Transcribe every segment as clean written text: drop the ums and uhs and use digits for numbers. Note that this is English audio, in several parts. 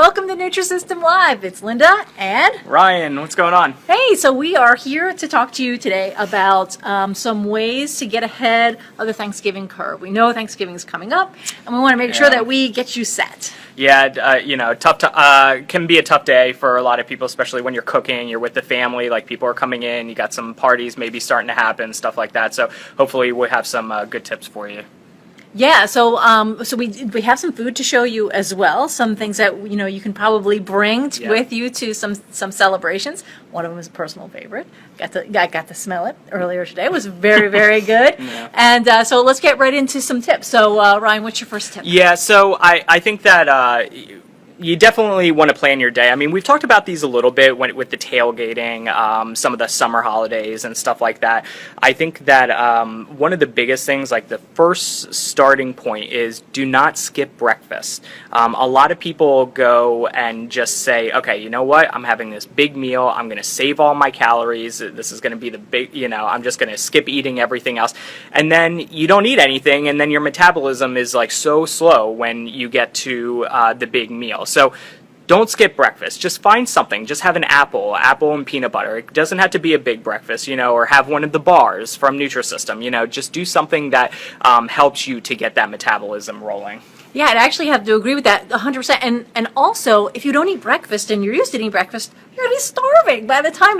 welcome to Nutrisystem Live. It's Linda and Ryan. What's going on? Hey, so we are here to talk to you today about some ways to get ahead of the Thanksgiving curve. We know Thanksgiving is coming up, and we want to make sure that we get you set. Yeah, can be a tough day for a lot of people, especially when you're cooking, you're with the family, like people are coming in, you got some parties maybe starting to happen, stuff like that. So hopefully we'll have some good tips for you. Yeah, so we have some food to show you as well. Some things that you can probably bring with you to some celebrations. One of them is a personal favorite. I got to smell it earlier today. It was very, very good. Yeah. And so let's get right into some tips. So Ryan, what's your first tip? Yeah, so I think that you definitely want to plan your day. I mean, we've talked about these a little bit with the tailgating, some of the summer holidays and stuff like that. I think that one of the biggest things, like the first starting point, is do not skip breakfast. A lot of people go and just say, okay, you know what? I'm having this big meal. I'm going to save all my calories. This is going to be the big, I'm just going to skip eating everything else. And then you don't eat anything, and then your metabolism is like so slow when you get to the big meal. So don't skip breakfast. Just find something. Just have an apple and peanut butter. It doesn't have to be a big breakfast, or have one of the bars from Nutrisystem. Just do something that helps you to get that metabolism rolling. Yeah, I'd actually have to agree with that 100%. And also, if you don't eat breakfast and you're used to eating breakfast, you're going to be starving by the time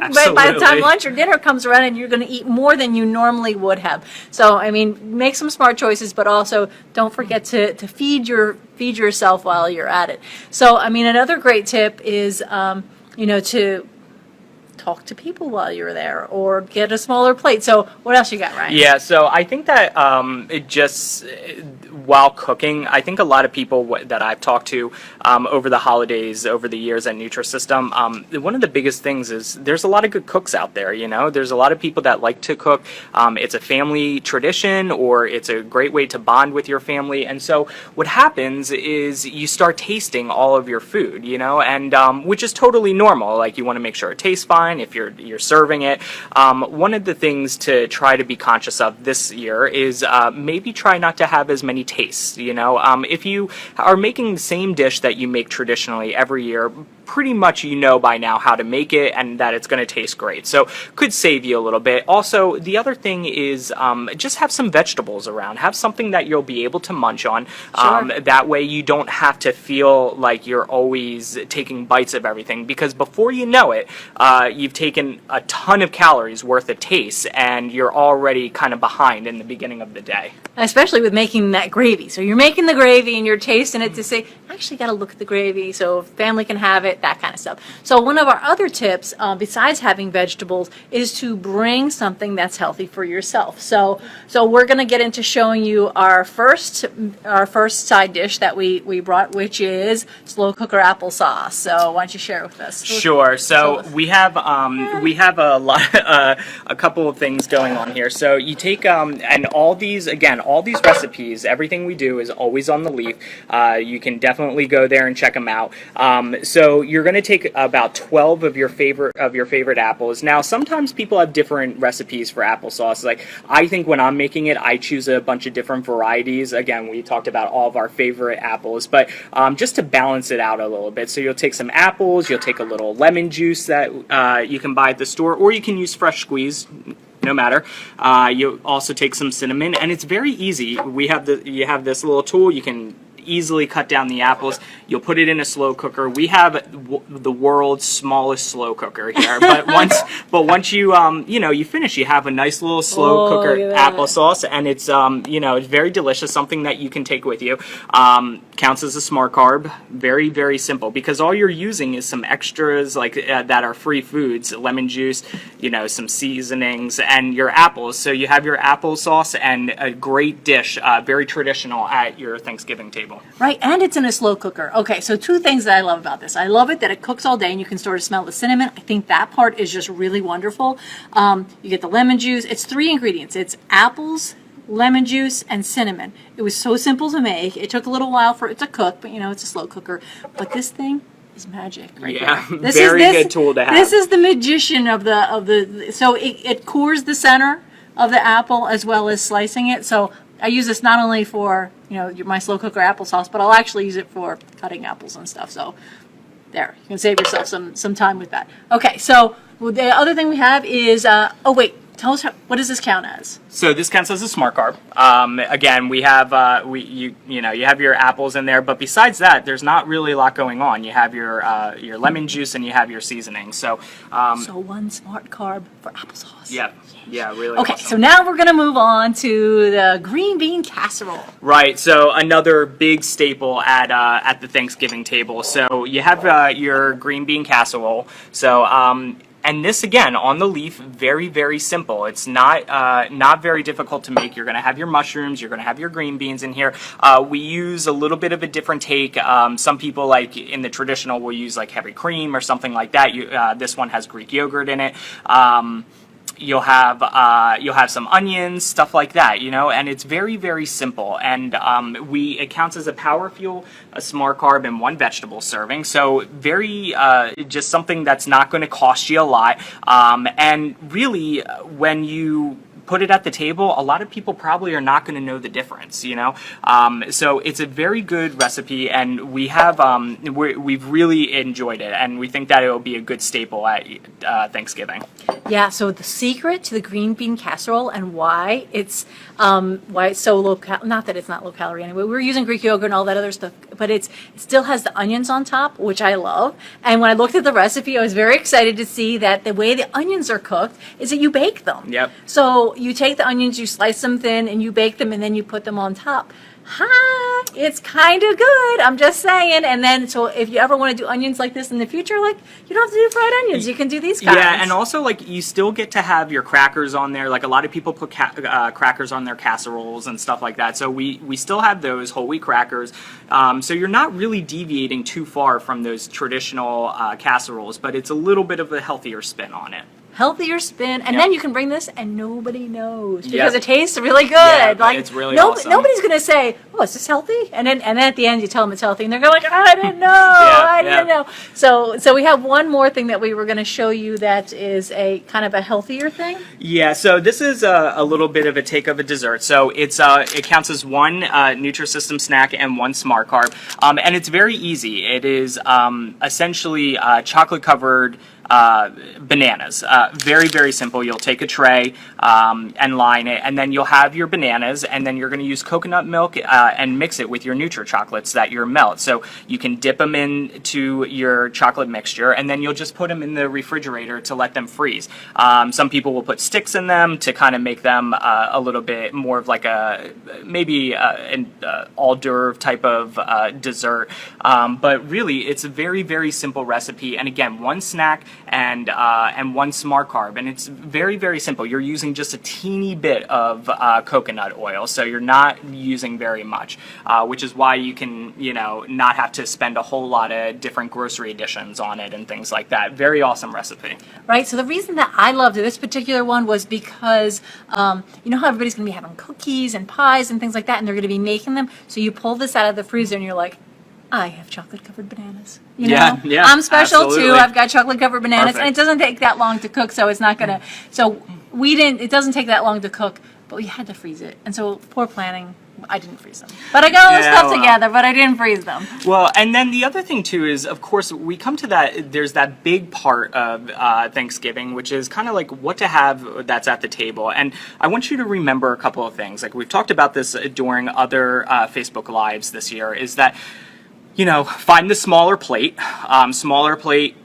lunch or dinner comes around, and you're going to eat more than you normally would have. So, I mean, make some smart choices, but also don't forget to feed yourself while you're at it. So, I mean, another great tip is, to talk to people while you're there, or get a smaller plate. So what else you got, Ryan? Yeah, so I think that while cooking, I think a lot of people that I've talked to over the holidays, over the years at Nutrisystem, one of the biggest things is there's a lot of good cooks out there. There's a lot of people that like to cook. It's a family tradition, or it's a great way to bond with your family. And so what happens is you start tasting all of your food, and which is totally normal. Like, you want to make sure it tastes fine if you're serving it. One of the things to try to be conscious of this year is maybe try not to have as many tastes. If you are making the same dish that you make traditionally every year, pretty much by now how to make it and that it's going to taste great. So could save you a little bit. Also, the other thing is just have some vegetables around. Have something that you'll be able to munch on. Sure. That way you don't have to feel like you're always taking bites of everything, because before you know it, you've taken a ton of calories worth of taste, and you're already kind of behind in the beginning of the day. Especially with making that gravy. So you're making the gravy and you're tasting it to say, I actually got to look at the gravy so family can have it, that kind of stuff. So one of our other tips, besides having vegetables, is to bring something that's healthy for yourself. So we're going to get into showing you our first side dish that we brought, which is slow cooker applesauce. So why don't you share it with us? Sure. So we have a couple of things going on here. So you take and all these recipes, everything we do is always on the leaf. You can definitely go there and check them out. So you're going to take about 12 of your favorite apples. Now, sometimes people have different recipes for applesauce. Like, I think when I'm making it, I choose a bunch of different varieties. Again, we talked about all of our favorite apples, but just to balance it out a little bit. So you'll take some apples, you'll take a little lemon juice that you can buy at the store, or you can use fresh squeeze. No matter. You also take some cinnamon, and it's very easy. You have this little tool. You can easily cut down the apples. You'll put it in a slow cooker. We have the world's smallest slow cooker here, but once you you finish, you have a nice little slow cooker applesauce, and it's it's very delicious. Something that you can take with you. Counts as a smart carb. Very, very simple, because all you're using is some extras like that are free foods, lemon juice, some seasonings, and your apples. So you have your applesauce and a great dish, very traditional at your Thanksgiving table. Right, and it's in a slow cooker. Okay, so two things that I love about this. I love it that it cooks all day, and you can sort of smell the cinnamon. I think that part is just really wonderful. You get the lemon juice. It's 3 ingredients. It's apples, lemon juice, and cinnamon. It was so simple to make. It took a little while for it to cook, but it's a slow cooker. But this thing is magic right there. This very good tool to have. This is the magician of the so it cores the center of the apple as well as slicing it. So I use this not only for my slow cooker applesauce, but I'll actually use it for cutting apples and stuff. So There, you can save yourself some time with that. Okay, so the other thing we have is, oh wait, tell us what does this count as? So this counts as a smart carb. Again, we have you have your apples in there, but besides that, there's not really a lot going on. You have your lemon juice and you have your seasoning. So so one smart carb for applesauce. Yeah, really. Okay, awesome. so now we're gonna move on to the green bean casserole. Right. So another big staple at the Thanksgiving table. So you have your green bean casserole. So and this again on the leaf, very very simple. It's not very difficult to make. You're going to have your mushrooms. You're going to have your green beans in here. We use a little bit of a different take. Some people, like in the traditional, will use like heavy cream or something like that. This one has Greek yogurt in it. You'll have some onions, stuff like that, and it's very very simple. And it counts as a power fuel, a smart carb, and one vegetable serving. So very just something that's not going to cost you a lot. And really, when you put it at the table, a lot of people probably are not going to know the difference, so it's a very good recipe, and we've really enjoyed it, and we think that it will be a good staple at Thanksgiving. Yeah, so the secret to the green bean casserole and why it's so low not that it's not low calorie anyway. We're using Greek yogurt and all that other stuff, but it still has the onions on top, which I love. And when I looked at the recipe, I was very excited to see that the way the onions are cooked is that you bake them. Yep. So you take the onions, you slice them thin, and you bake them, and then you put them on top. It's kind of good. I'm just saying. And then, so if you ever want to do onions like this in the future, like you don't have to do fried onions. You can do these guys. Yeah, and also like you still get to have your crackers on there. Like a lot of people put crackers on their casseroles and stuff like that. So we still have those whole wheat crackers. So you're not really deviating too far from those traditional casseroles, but it's a little bit of a healthier spin on it. Healthier spin, and then you can bring this and nobody knows because Yep. it tastes really good. Yeah, like it's really awesome. Nobody's gonna say, "Oh, is this healthy?" And then at the end you tell them it's healthy, and they're going like, "I didn't know, I didn't know." So we have one more thing that we were going to show you that is a kind of a healthier thing. Yeah, so this is a little bit of a take of a dessert. So it counts as one Nutrisystem snack and one smart carb, and it's very easy. It is essentially chocolate covered bananas. Very, very simple. You'll take a tray and line it, and then you'll have your bananas, and then you're going to use coconut milk and mix it with your Nutri-Chocolates that you're melt. So you can dip them into your chocolate mixture, and then you'll just put them in the refrigerator to let them freeze. Some people will put sticks in them to kind of make them a little bit more of like maybe an hors d'oeuvre type of dessert. But really, it's a very, very simple recipe, and again, one snack and one smart carb, and it's very very simple. You're using just a teeny bit of coconut oil, so you're not using very much, which is why you can not have to spend a whole lot of different grocery additions on it and things like that. Very awesome recipe. Right. So the reason that I loved this particular one was because you know how everybody's going to be having cookies and pies and things like that, and they're going to be making them. So you pull this out of the freezer and you're like, I have chocolate-covered bananas. Yeah, I'm special absolutely. too. I've got chocolate-covered bananas, Perfect. and it doesn't take that long to cook, so it's not gonna. So we didn't. It doesn't take that long to cook, but we had to freeze it, and so poor planning. I didn't freeze them, but I got all the stuff together, but I didn't freeze them. Well, and then the other thing too is, of course, we come to that. There's that big part of Thanksgiving, which is kind of like what to have that's at the table. And I want you to remember a couple of things. Like we've talked about this during other Facebook Lives this year. Is that find the smaller plate. Smaller plate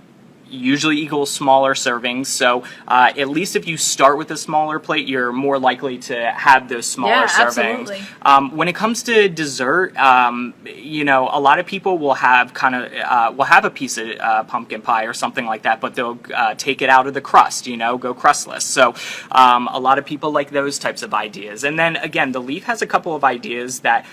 usually equals smaller servings. So at least if you start with a smaller plate, you're more likely to have those smaller servings. Absolutely. When it comes to dessert, a lot of people will have a piece of pumpkin pie or something like that, but they'll take it out of the crust, go crustless. So a lot of people like those types of ideas. And then again, the Leaf has a couple of ideas that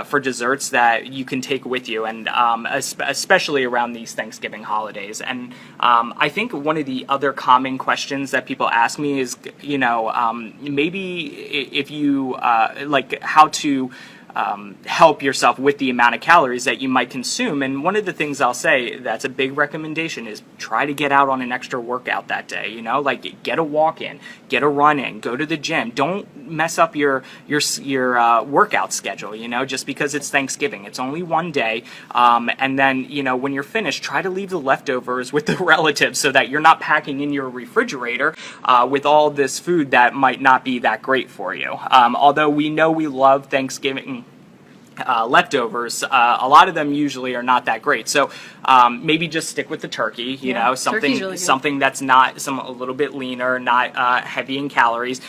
for desserts that you can take with you, and especially around these Thanksgiving holidays. And I think one of the other common questions that people ask me is, maybe if you like how to help yourself with the amount of calories that you might consume. And one of the things I'll say that's a big recommendation is try to get out on an extra workout that day. You know, like get a walk in, get a run in, go to the gym. Don't mess up your workout schedule. You know, just because it's Thanksgiving, it's only one day. And then, you know, when you're finished, try to leave the leftovers with the relatives so that you're not packing in your refrigerator with all this food that might not be that great for you. Although we know we love Thanksgiving leftovers, a lot of them usually are not that great. So maybe just stick with the turkey, you know, something that's not a little bit leaner, not heavy in calories.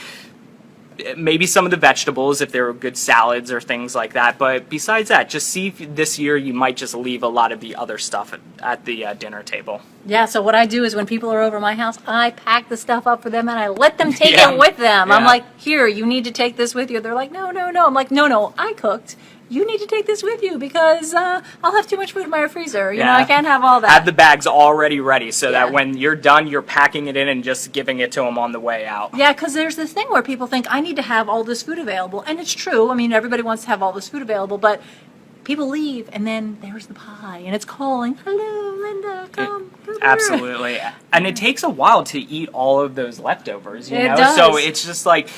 Maybe some of the vegetables if there are good salads or things like that. But besides that, just see if this year you might just leave a lot of the other stuff at the dinner table. Yeah, so what I do is when people are over my house, I pack the stuff up for them and I let them take it with them. I'm like, here, you need to take this with you. They're like, no. I'm like, no, I cooked. You need to take this with you because I'll have too much food in my freezer. You know, I can't have all that. Have the bags already ready so that when you're done, you're packing it in and just giving it to them on the way out. Yeah, because there's this thing where people think, I need to have all this food available. And it's true. I mean, everybody wants to have all this food available, but people leave and then there's the pie and it's calling, hello, Linda, come. Absolutely. And it takes a while to eat all of those leftovers, you know? Does. So it's just like,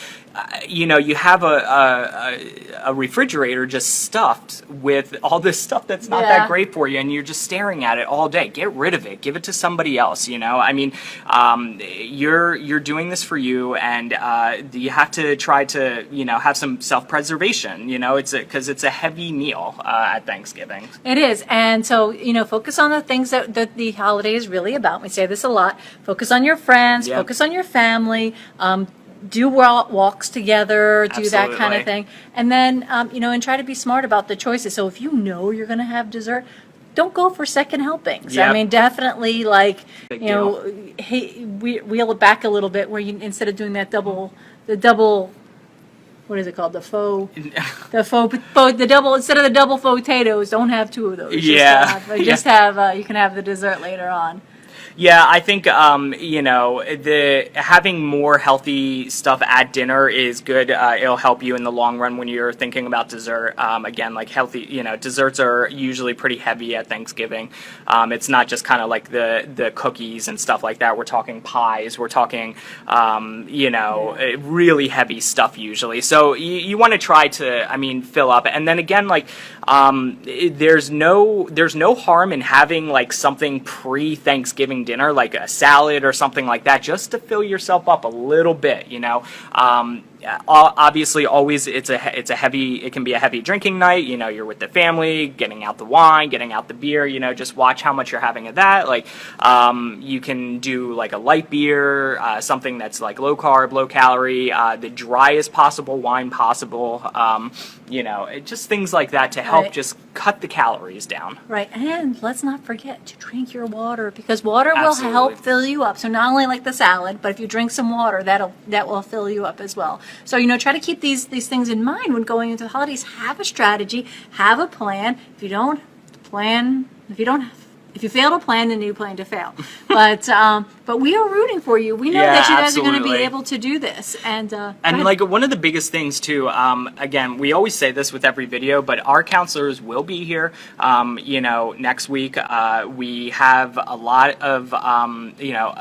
you know, you have a refrigerator just stuffed with all this stuff that's not that great for you, and you're just staring at it all day. Get rid of it. Give it to somebody else, you know? I mean, you're doing this for you, and you have to try to, you know, have some self-preservation, you know? Because it's a heavy meal at Thanksgiving. It is. And so, you know, focus on the things that the holiday is really about. We say this a lot. Focus on your friends. Focus on your family. Do walks together, do that kind of thing. And then, you know, and try to be smart about the choices. So if you know you're going to have dessert, don't go for second helpings. I mean, definitely, like, you know, wheel it back a little bit where you, instead of doing that double, what is it called? Instead of the double potatoes, don't have two of those. You can have the dessert later on. Yeah, I think you know, having more healthy stuff at dinner is good. It'll help you in the long run when you're thinking about dessert. Again, like healthy, you know, desserts are usually pretty heavy at Thanksgiving. It's not just kind of like the cookies and stuff like that. We're talking pies. We're talking, you know, really heavy stuff usually. So you want to try to, I mean, fill up. And then again, like, there's no harm in having like something pre-Thanksgiving dinner, like a salad or something like that, just to fill yourself up a little bit, you know. Obviously, always it can be a heavy drinking night. You know, you're with the family, getting out the wine, getting out the beer. You know, just watch how much you're having of that. Like, you can do like a light beer, something that's like low carb, low calorie, the driest possible wine possible. You know, just things like that to help just cut the calories down. Right, and let's not forget to drink your water, because water will help fill you up. So not only like the salad, but if you drink some water, that will fill you up as well. So, you know, try to keep these things in mind when going into the holidays. Have a strategy, have a plan. If you fail to plan, then you plan to fail. But we are rooting for you. We know that you guys are going to be able to do this. And like one of the biggest things too, again, we always say this with every video, but our counselors will be here. You know, next week we have a lot of, you know,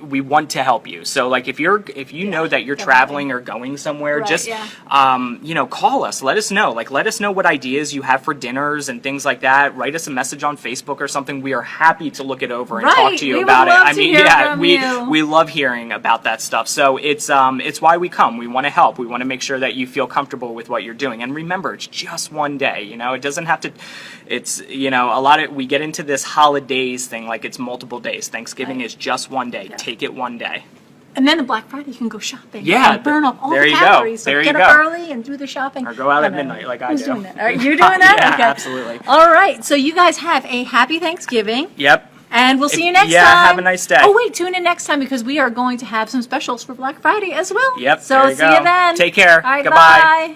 we want to help you. So like if you know that you're traveling or going somewhere, just you know, call us. Let us know. Like, let us know what ideas you have for dinners and things like that. Write us a message on Facebook or something. We are happy to look it over and talk to you about it. I mean, we love hearing about that stuff. So it's why we come. We want to help. We want to make sure that you feel comfortable with what you're doing. And remember, it's just one day. You know, it doesn't have to. It's, you know, we get into this holidays thing like it's multiple days. Thanksgiving is just one day. Take it one day. And then the Black Friday, you can go shopping. Yeah, and burn off all the calories. So get up early and do the shopping. Or go out at midnight like I do. Who's doing that? Are you doing that? Yeah, okay. Absolutely. All right. So you guys have a happy Thanksgiving. Yep. And we'll see you next time. Yeah, have a nice day. Oh, wait, tune in next time because we are going to have some specials for Black Friday as well. Yep. So see you then. Take care. All right, Goodbye. Bye.